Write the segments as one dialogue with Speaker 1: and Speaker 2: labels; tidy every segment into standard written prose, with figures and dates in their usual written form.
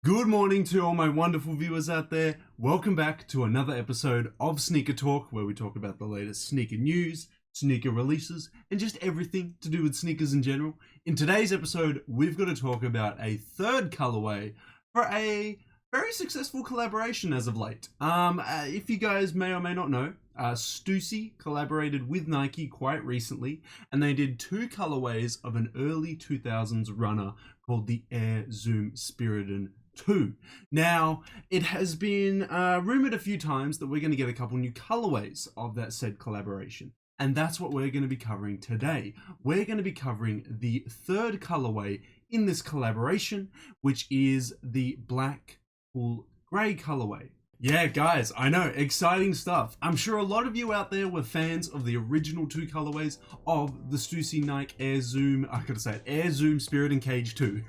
Speaker 1: Good morning to all my wonderful viewers out there. Welcome back to another episode of Sneaker Talk, where we talk about the latest sneaker news, sneaker releases, and just everything to do with sneakers in general. In today's episode, we've got to talk about a third colorway for a very successful collaboration as of late. If you guys may or may not know, Stussy collaborated with Nike quite recently, and they did two colorways of an early 2000s runner called the Air Zoom Spiridon 2. Now, it has been rumored a few times that we're going to get a couple new colorways of that said collaboration, and that's what we're going to be covering today. We're going to be covering the third colorway in this collaboration, which is the black cool gray colorway. Yeah, guys, I know, exciting stuff. I'm sure a lot of you out there were fans of the original two colorways of the Stussy Nike Air Zoom, I gotta say it, Air Zoom Spiridon Cage 2.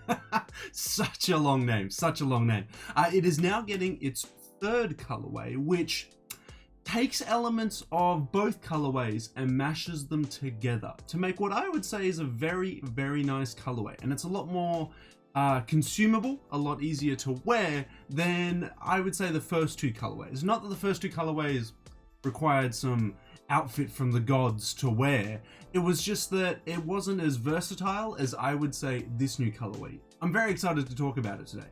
Speaker 1: Such a long name, such a long name. It is now getting its third colorway, which takes elements of both colorways and mashes them together to make what I would say is a very, very nice colorway. And it's a lot more consumable, a lot easier to wear than I would say the first two colorways. Not that the first two colorways required some outfit from the gods to wear, it was just that it wasn't as versatile as I would say this new colorway. I'm very excited to talk about it today.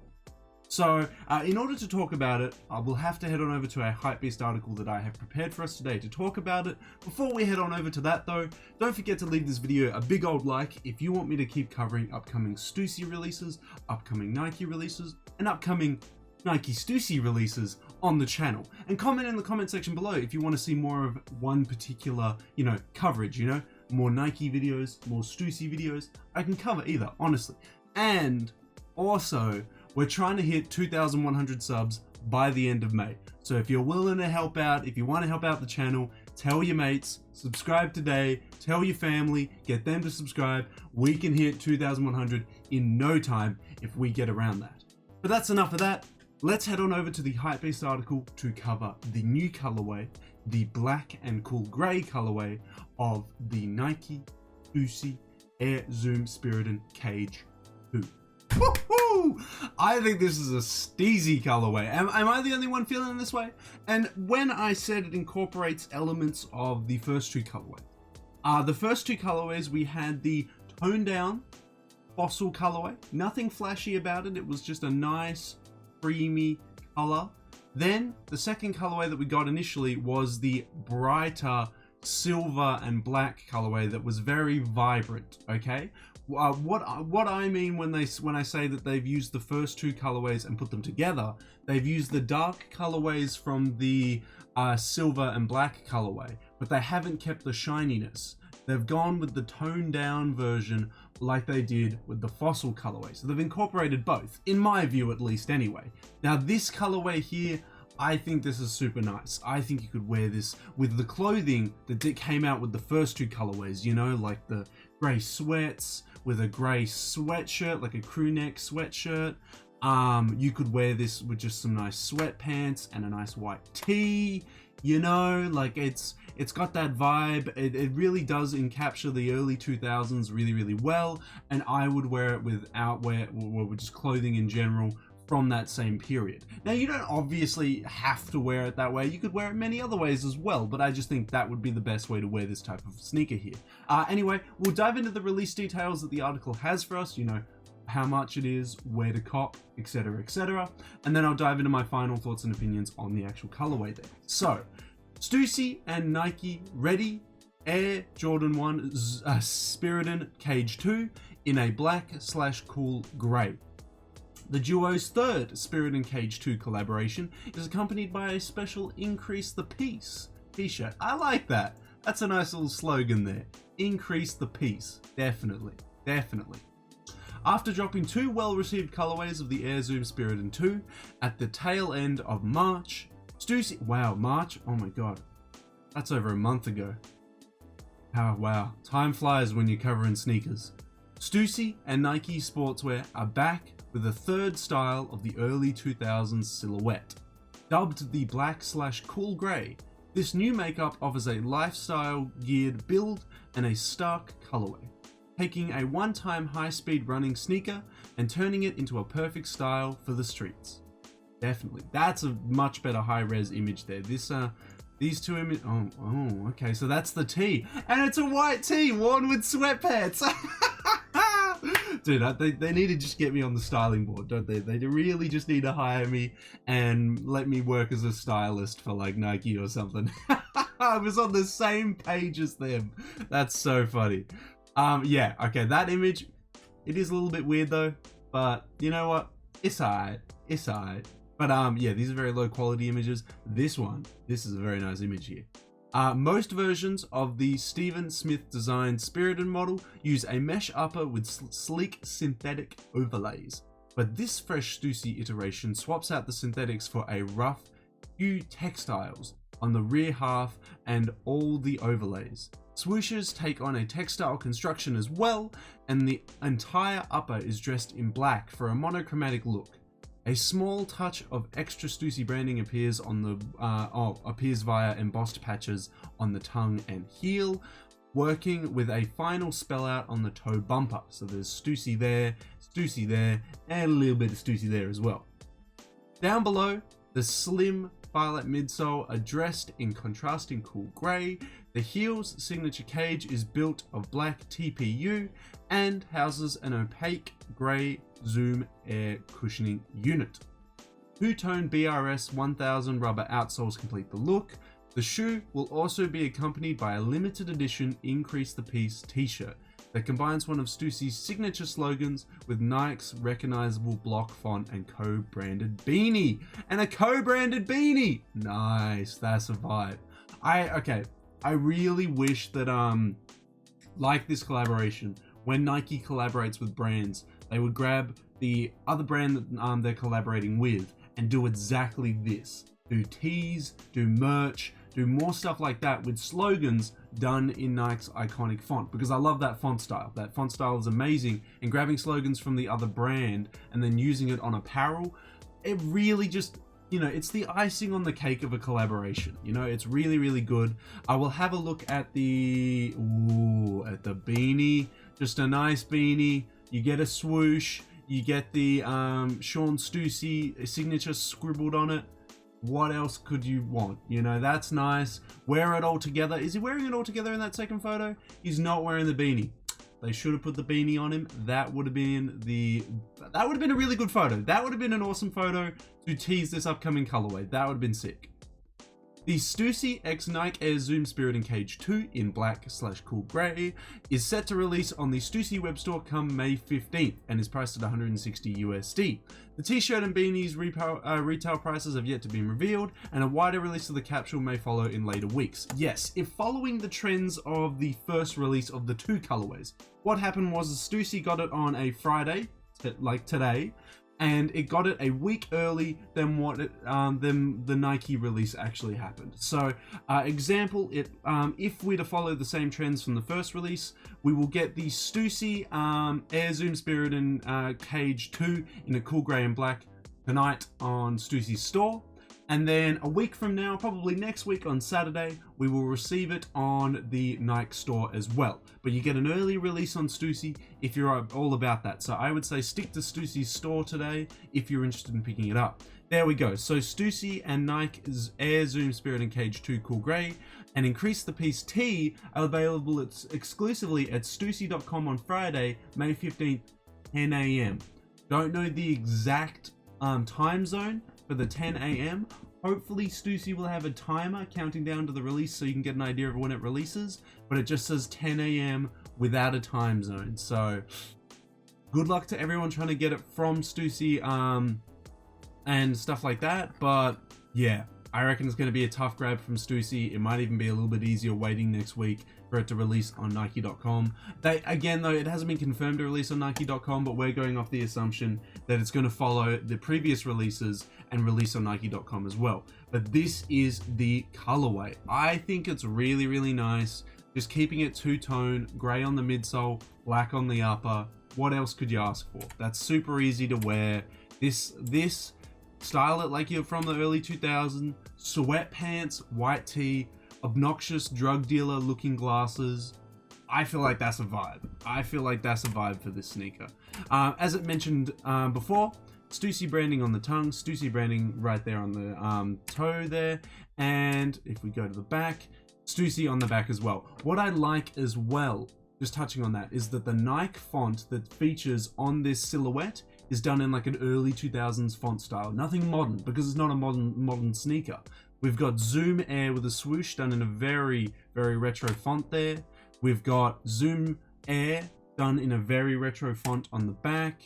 Speaker 1: So in order to talk about it, I will have to head on over to a HYPEBEAST article that I have prepared for us today to talk about it. Before we head on over to that though, don't forget to leave this video a big old like if you want me to keep covering upcoming Stussy releases, upcoming Nike releases, and upcoming Nike Stussy releases on the channel. And comment in the comment section below if you want to see more of one particular, coverage, more Nike videos, more Stussy videos. I can cover either, honestly. And also, we're trying to hit 2,100 subs by the end of May. So if you're willing to help out, if you want to help out the channel, tell your mates, subscribe today, tell your family, get them to subscribe. We can hit 2,100 in no time if we get around that. But that's enough of that. Let's head on over to the HYPEBEAST article to cover the new colorway, the black and cool gray colorway of the Nike Stussy Air Zoom Spiridon Cage 2. Woohoo! I think this is a steezy colorway. Am I the only one feeling this way? And when I said it incorporates elements of the first two colorways, the first two colorways we had the toned down fossil colorway, nothing flashy about it. It was just a nice creamy color. Then the second colorway that we got initially was the brighter silver and black colorway that was very vibrant. Okay. What I mean when I say that they've used the first two colorways and put them together, they've used the dark colorways from the silver and black colorway, but they haven't kept the shininess. They've gone with the toned down version like they did with the fossil colorway. So they've incorporated both, in my view at least anyway. Now this colorway here, I think this is super nice. I think you could wear this with the clothing that came out with the first two colorways, like the gray sweats with a gray sweatshirt, like a crew neck sweatshirt. You could wear this with just some nice sweatpants and a nice white tee, it's got that vibe. It really does encapture the early 2000s really, really well. And I would wear it with just clothing in general from that same period. Now, you don't obviously have to wear it that way. You could wear it many other ways as well, but I just think that would be the best way to wear this type of sneaker here. Anyway, we'll dive into the release details that the article has for us, how much it is, where to cop, etc., etc. And then I'll dive into my final thoughts and opinions on the actual colorway there. So, Stussy and Nike ready. Air Jordan 1 Spiridon Cage 2 in a black/cool gray. The duo's third Spiridon Cage 2 collaboration is accompanied by a special Increase the Peace t-shirt. I like that. That's a nice little slogan there. Increase the peace. Definitely. Definitely. After dropping two well-received colorways of the Air Zoom Spiridon 2 at the tail end of March, Stussy... Wow, March? Oh my god. That's over a month ago. Oh wow. Time flies when you're covering sneakers. Stussy and Nike Sportswear are back with a third style of the early 2000s silhouette. Dubbed the black/cool grey, this new makeup offers a lifestyle-geared build and a stark colorway, taking a one-time high-speed running sneaker and turning it into a perfect style for the streets. Definitely. That's a much better high-res image there. These two images... Oh, okay. So that's the tee. And it's a white tee worn with sweatpants. Dude, they need to just get me on the styling board, don't they? They really just need to hire me and let me work as a stylist for like Nike or something. I was on the same page as them. That's so funny. Yeah, okay, that image, it is a little bit weird though, but you know what? It's alright. It's alright. But yeah, these are very low quality images. This is a very nice image here. Most versions of the Stephen Smith designed Spiridon model use a mesh upper with sleek synthetic overlays. But this fresh Stussy iteration swaps out the synthetics for a rough hue textiles on the rear half and all the overlays. Swooshes take on a textile construction as well, and the entire upper is dressed in black for a monochromatic look. A small touch of extra Stussy branding appears on the appears via embossed patches on the tongue and heel, working with a final spell out on the toe bumper. So there's Stussy there, and a little bit of Stussy there as well. Down below, the slim Violet midsole are dressed in contrasting cool grey. The heel's signature cage is built of black TPU and houses an opaque grey Zoom air cushioning unit. Two-tone BRS 1000 rubber outsoles complete the look. The shoe will also be accompanied by a limited edition Increase the Peace t-shirt that combines one of Stussy's signature slogans with Nike's recognizable block font and co-branded beanie. And a co-branded beanie! Nice, that's a vibe. I really wish that, like this collaboration, when Nike collaborates with brands, they would grab the other brand that they're collaborating with and do exactly this. Do tees, do merch, do more stuff like that with slogans done in Nike's iconic font, because I love that font style. That font style is amazing, and grabbing slogans from the other brand and then using it on apparel, it really just, you know, it's the icing on the cake of a collaboration. You know, it's really, really good. I will have a look at the beanie, just a nice beanie. You get a swoosh, you get the Sean Stussy signature scribbled on it. What else could you want? You know, that's nice. Wear it all together. Is he wearing it all together in that second photo? He's not wearing the beanie. They should have put the beanie on him. That would have been a really good photo. That would have been an awesome photo to tease this upcoming colorway. That would have been sick. The Stussy x Nike Air Zoom Spiridon Cage 2 in black/cool grey is set to release on the Stussy web store come May 15th and is priced at $160 USD. The t-shirt and beanies retail prices have yet to be revealed, and a wider release of the capsule may follow in later weeks. Yes, if following the trends of the first release of the two colorways, what happened was Stussy got it on a Friday, like today, and it got it a week early than what the Nike release actually happened. So, example, if we're to follow the same trends from the first release, we will get the Stussy Air Zoom Spiridon Cage 2 in a cool grey and black tonight on Stussy's store. And then a week from now, probably next week on Saturday, we will receive it on the Nike store as well. But you get an early release on Stussy if you're all about that. So I would say stick to Stussy's store today if you're interested in picking it up. There we go. So Stussy and Nike's Air Zoom Spiridon Cage 2 Cool Grey and Increase the Peace tee are available exclusively at Stussy.com on Friday, May 15th, 10 a.m. Don't know the exact time zone for the 10 a.m. Hopefully Stussy will have a timer counting down to the release so you can get an idea of when it releases, but it just says 10 a.m. without a time zone. So good luck to everyone trying to get it from Stussy and stuff like that. But yeah, I reckon it's going to be a tough grab from Stussy. It might even be a little bit easier waiting next week for it to release on Nike.com. Again, though, it hasn't been confirmed to release on Nike.com, but we're going off the assumption that it's going to follow the previous releases and release on Nike.com as well. But this is the colorway. I think it's really, really nice. Just keeping it two-tone, gray on the midsole, black on the upper. What else could you ask for? That's super easy to wear. This style it like you're from the early 2000s. Sweatpants, white tee, obnoxious drug dealer looking glasses. I feel like that's a vibe. I feel like that's a vibe for this sneaker. As it mentioned before, Stussy branding on the tongue, Stussy branding right there on the toe there, and if we go to the back, Stussy on the back as well. What I like as well, just touching on that, is that the Nike font that features on this silhouette is done in like an early 2000s font style. Nothing modern, because it's not a modern sneaker. We've got Zoom Air with a swoosh done in a very, very retro font there. We've got Zoom Air done in a very retro font on the back.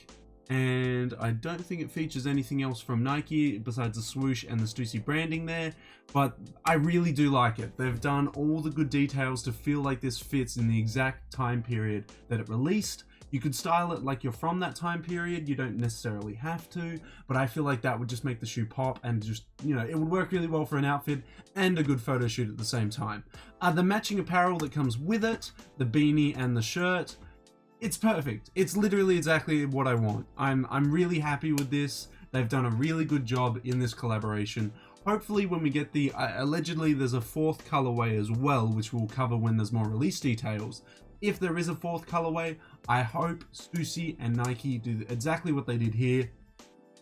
Speaker 1: And I don't think it features anything else from Nike besides the swoosh and the Stussy branding there, but I really do like it. They've done all the good details to feel like this fits in the exact time period that it released. You could style it like you're from that time period, you don't necessarily have to, but I feel like that would just make the shoe pop and just, you know, it would work really well for an outfit and a good photo shoot at the same time. The matching apparel that comes with it, the beanie and the shirt, it's perfect. It's literally exactly what I want. I'm really happy with this. They've done a really good job in this collaboration. Hopefully when we get the, allegedly there's a 4th colorway as well, which we'll cover when there's more release details. If there is a 4th colorway, I hope Stussy and Nike do exactly what they did here.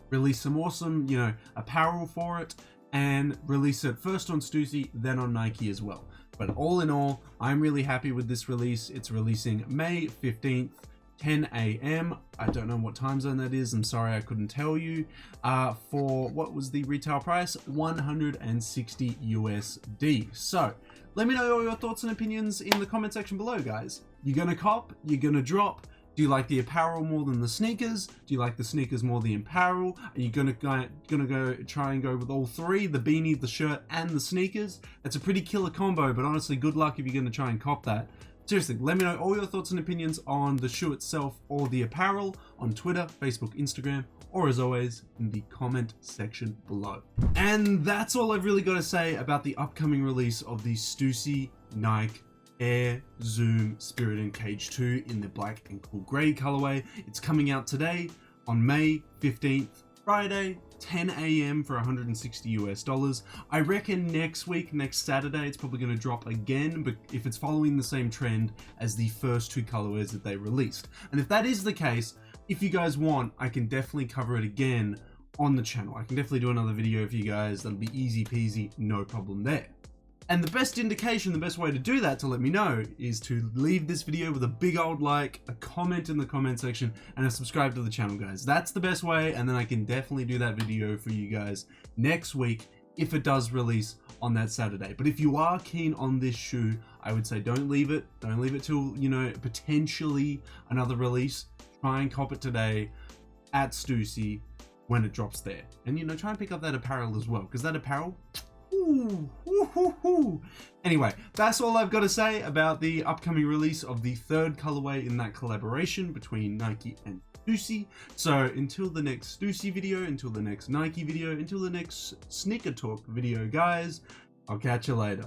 Speaker 1: Release some awesome, you know, apparel for it and release it first on Stussy, then on Nike as well. But all in all, I'm really happy with this release. It's releasing May 15th, 10 a.m. I don't know what time zone that is. I'm sorry, I couldn't tell you. For what was the retail price? 160 USD. So let me know all your thoughts and opinions in the comment section below, guys. You're gonna cop? You're gonna drop? Do you like the apparel more than the sneakers? Do you like the sneakers more than the apparel? Are you gonna go try and go with all three, the beanie, the shirt, and the sneakers? That's a pretty killer combo, but honestly, good luck if you're gonna try and cop that. Seriously, let me know all your thoughts and opinions on the shoe itself or the apparel on Twitter, Facebook, Instagram, or as always, in the comment section below. And that's all I've really got to say about the upcoming release of the Stussy Nike Air Zoom Spiridon Cage 2 in the black and cool grey colorway. It's coming out today on May 15th, Friday, 10 a.m. for $160 US. I reckon next week, next Saturday, it's probably going to drop again, but if it's following the same trend as the first 2 colorways that they released. And if that is the case, if you guys want, I can definitely cover it again on the channel. I can definitely do another video for you guys. That'll be easy peasy, no problem there. And the best indication, the best way to do that, to let me know, is to leave this video with a big old like, a comment in the comment section, and a subscribe to the channel, guys. That's the best way, and then I can definitely do that video for you guys next week if it does release on that Saturday. But if you are keen on this shoe, I would say don't leave it. Don't leave it till, you know, potentially another release. Try and cop it today at Stussy when it drops there. And, you know, try and pick up that apparel as well, because that apparel... Ooh, ooh, ooh, ooh. Anyway, that's all I've got to say about the upcoming release of the 3rd colorway in that collaboration between Nike and Stussy. So until the next Stussy video, until the next Nike video, until the next Sneaker Talk video, guys, I'll catch you later.